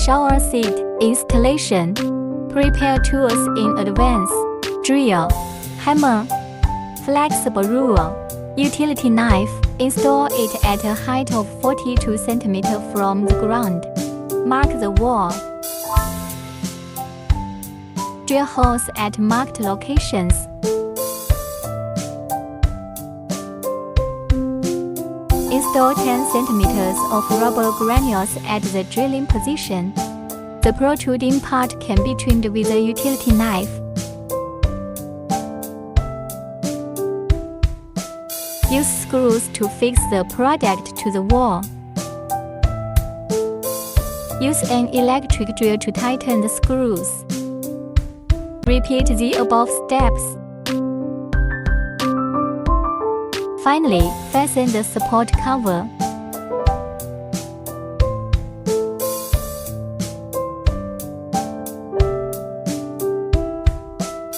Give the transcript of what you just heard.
shower seat installation. Prepare tools in advance. Drill, hammer, flexible rule, utility knife. Install it at a height of 42 cm from the ground. Mark the wall. Drill holes at marked locations. Install 10 cm of rubber granules at the drilling position. The protruding part can be trimmed with a utility knife. Use screws to fix the product to the wall. Use an electric drill to tighten the screws. Repeat the above steps. Finally, fasten the support cover.